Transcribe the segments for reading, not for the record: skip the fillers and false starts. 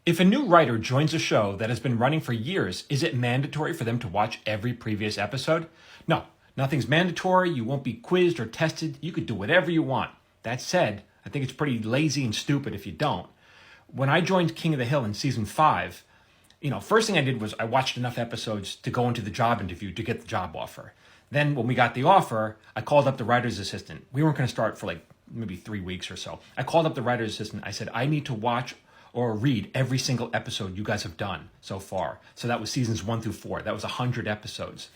If a new writer joins a show that has been running for years, is it mandatory for them to watch every previous episode? No, nothing's mandatory. You won't be quizzed or tested. You could do whatever you want. That said, I think it's pretty lazy and stupid if you don't. When I joined King of the Hill in season 5, first thing I did was I watched enough episodes to go into the job interview to get the job offer. Then when we got the offer, I called up the writer's assistant. We weren't going to start for maybe 3 weeks or so. I called up the writer's assistant. I said, I need to watch or read every single episode you guys have done so far. So that was seasons 1 through 4. That was 100 episodes.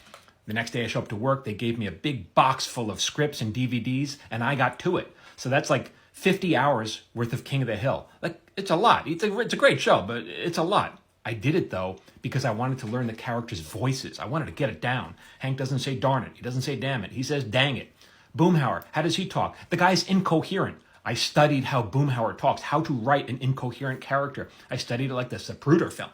The next day I show up to work, they gave me a big box full of scripts and DVDs, and I got to it. So that's 50 hours worth of King of the Hill. It's a lot. It's a great show, but it's a lot. I did it, though, because I wanted to learn the characters' voices. I wanted to get it down. Hank doesn't say darn it. He doesn't say damn it. He says dang it. Boomhauer, how does he talk? The guy's incoherent. I studied how Boomhauer talks, how to write an incoherent character. I studied it like the Zapruder film.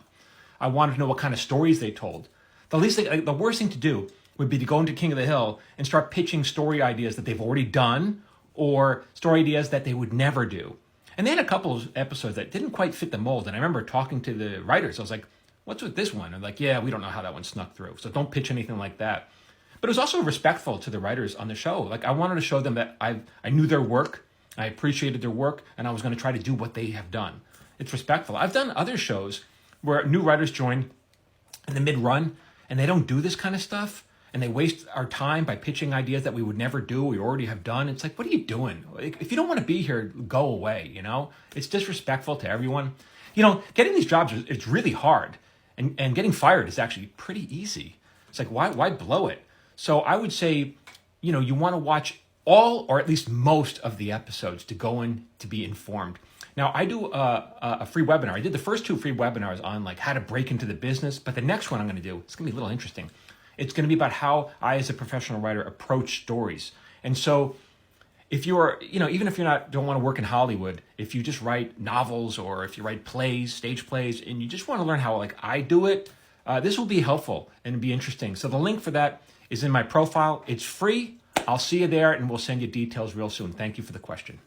I wanted to know what kind of stories they told. The worst thing to do would be to go into King of the Hill and start pitching story ideas that they've already done or story ideas that they would never do. And they had a couple of episodes that didn't quite fit the mold. And I remember talking to the writers. I was like, what's with this one? And like, yeah, we don't know how that one snuck through. So don't pitch anything like that. But it was also respectful to the writers on the show. I wanted to show them that I knew their work. I appreciated their work, and I was going to try to do what they have done. It's respectful. I've done other shows where new writers join in the mid-run, and they don't do this kind of stuff, and they waste our time by pitching ideas that we would never do, we already have done. It's like, what are you doing? If you don't want to be here, go away, It's disrespectful to everyone. Getting these jobs, it's really hard, and getting fired is actually pretty easy. It's like, why blow it? So I would say, you want to watch all or at least most of the episodes to go in to be informed. Now, I do a free webinar. I did the first 2 free webinars on how to break into the business, but the next one I'm going to do, it's going to be a little interesting. It's going to be about how I, as a professional writer, approach stories. And so if you're, even if don't want to work in Hollywood, if you just write novels or if you write plays, stage plays, and you just want to learn how I do it, this will be helpful and be interesting. So the link for that is in my profile. It's free. I'll see you there, and we'll send you details real soon. Thank you for the question.